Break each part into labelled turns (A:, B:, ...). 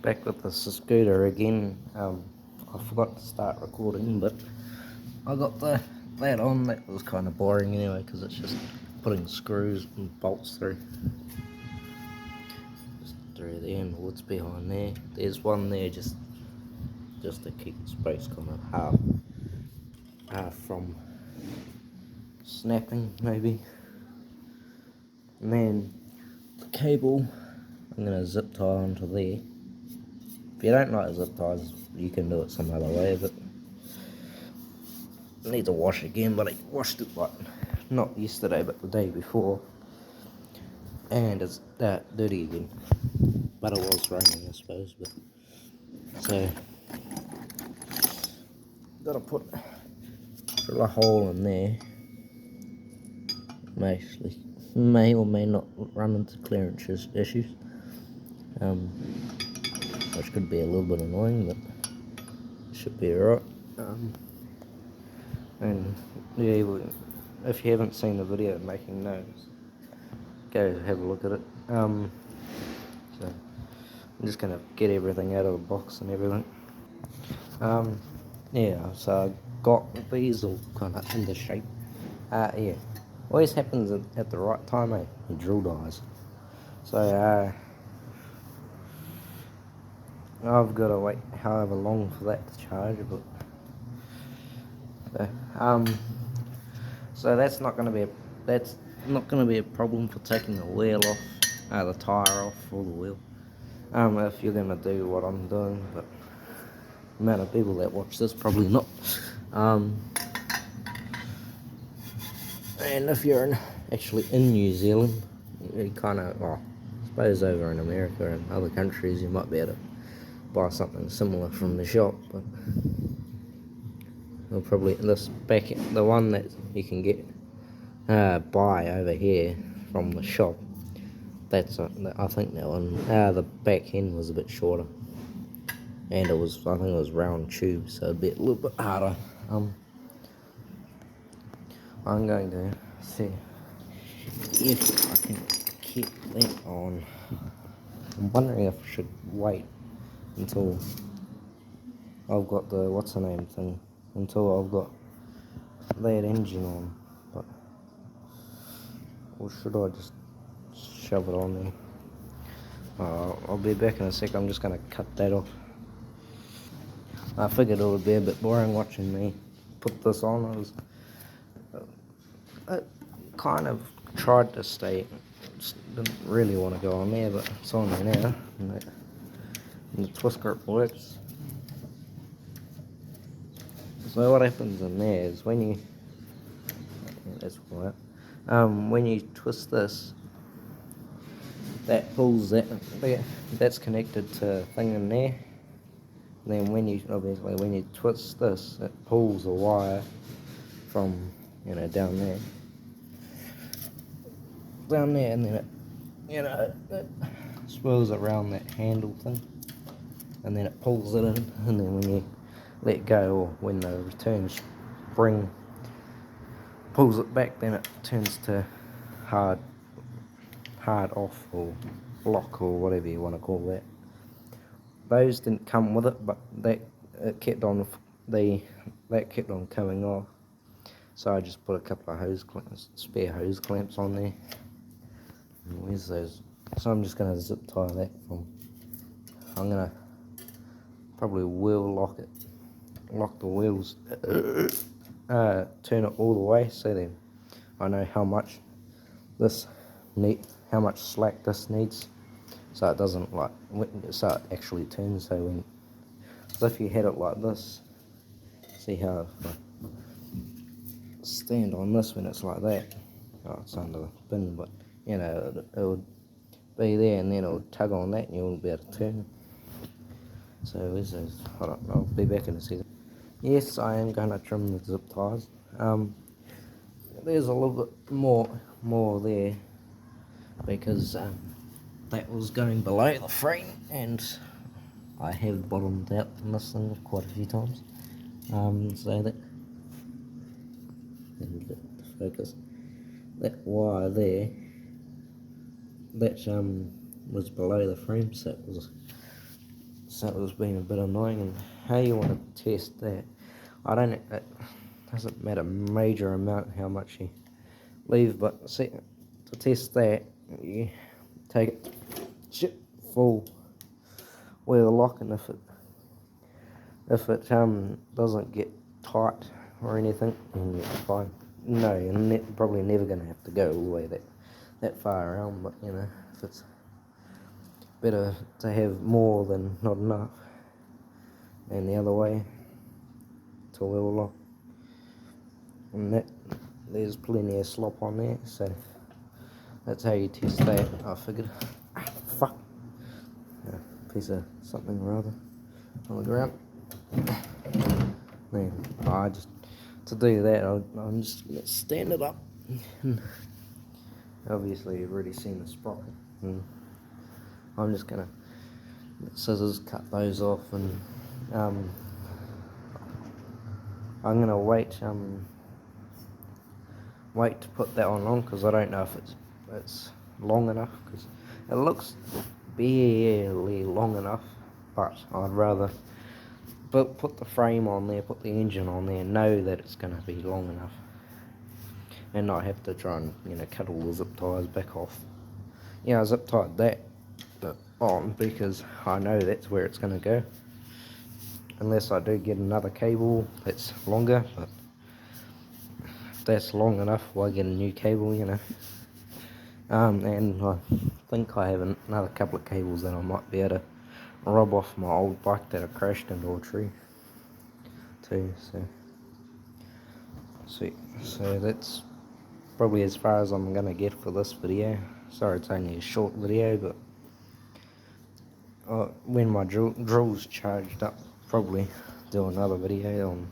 A: back with the scooter again. I forgot to start recording, but I got that on. That was kind of boring anyway, because it's just putting screws and bolts through. Just through there, and what's behind there. There's one there just to keep the space kind of half from snapping maybe. And then the cable, I'm gonna zip tie onto there. If you don't like zip ties, you can do it some other way, but I need to wash again. But I washed it like not yesterday, but the day before, and it's that dirty again. But it was raining, I suppose. But so gotta put a hole in there. May or may not run into clearance issues, which could be a little bit annoying, but it should be alright. And yeah, if you haven't seen the video of making notes, go have a look at it. So I'm just gonna get everything out of the box and everything. Yeah, so I got these all kind of in the shape. Yeah, always happens at the right time, eh? Your drill dies. So I've got to wait however long for that to charge, but so that's not going to be a problem for taking the wheel off, the tire off, or the wheel. If you're going to do what I'm doing, but the amount of people that watch this probably not. And if you're actually in New Zealand, you kind of, I suppose over in America and other countries, you might be able to buy something similar from the shop, but they'll probably the one that you can get buy over here from the shop. I think that one. The back end was a bit shorter, and I think it was round tube, so it'd be a little bit harder. I'm going to see if I can keep that on. I'm wondering if I should wait until I've got the until I've got that engine on, or should I just shove it on there? I'll be back in a sec. I'm just going to cut that off. I figured it would be a bit boring watching me put this on. I kind of tried to stay, didn't really want to go on there, but it's on there now, and the twist grip works. So what happens in there is when you twist this, that pulls that's connected to a thing in there. And then when you twist this, it pulls a wire from down there, and then it swirls around that handle thing, and then it pulls it in, and then when you let go, or when the return spring pulls it back, then it turns to hard off or lock or whatever you want to call that. Those didn't come with it, but that kept on coming off. So I just put a couple of spare hose clamps on there. And where's those? So I'm just going to zip tie that I'm going to probably wheel lock the wheels, turn it all the way, so then I know how much slack this needs, so it doesn't so it actually turns. So if you had it like this, see how if I stand on this when it's like that, it's under the bin, but it would be there, and then it would tug on that and you wouldn't be able to turn. So where's those? Hold on, I'll be back in a second. Yes, I am going to trim the zip ties. There's a little bit more there, because that was going below the frame, and I have bottomed out in this thing quite a few times. So that, and the focus, that wire there, that was below the frame, so it was so it was being a bit annoying. And how you want to test that, I don't, it doesn't matter major amount how much you leave, but see, to test that, you take it full with a lock, and if it doesn't get tight or anything, then you're fine. No, you're probably never going to have to go all the way that far around, but you know, if it's better to have more than not enough, and the other way to level lock. And there's plenty of slop on there, so that's how you test that. I figured. Fuck. A piece of something or other on the ground. Then to do that, I'm just gonna stand it up. Obviously, you've already seen the sprocket, and I'm just gonna scissors cut those off, and I'm gonna wait to put that one on, because I don't know if it's long enough, because it looks barely long enough, but I'd rather put the frame on there, put the engine on there, and know that it's going to be long enough, and not have to try and, you know, cut all the zip ties back off. Yeah, I zip tied that on because I know that's where it's going to go, unless I do get another cable that's longer, but if that's long enough, why get a new cable, you know. And I think I have another couple of cables that I might be able to rob off my old bike that I crashed into a tree too, so sweet. So that's probably as far as I'm gonna get for this video. Sorry it's only a short video, but when my drill's charged up, probably do another video on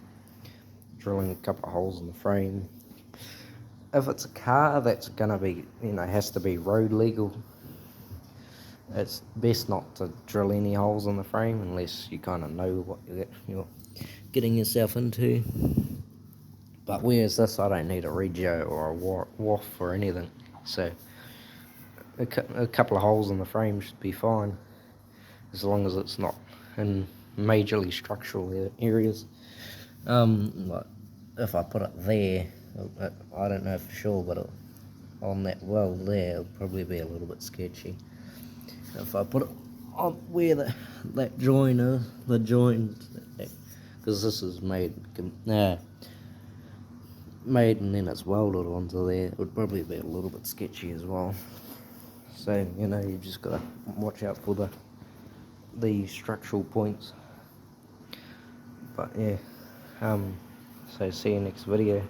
A: drilling a couple of holes in the frame. If it's a car that's gonna be, you know, has to be road legal, it's best not to drill any holes in the frame unless you kind of know what you're getting yourself into. But whereas this, I don't need a regio or a WAF or anything, so a couple of holes in the frame should be fine, as long as it's not in majorly structural areas. Like if I put it there, I don't know for sure, but on that well there, it'll probably be a little bit sketchy. If I put it on where that joint is, the joint, because this is made and then it's welded onto there, it would probably be a little bit sketchy as well. So, you know, you just gotta watch out for the structural points. But yeah, so see you next video.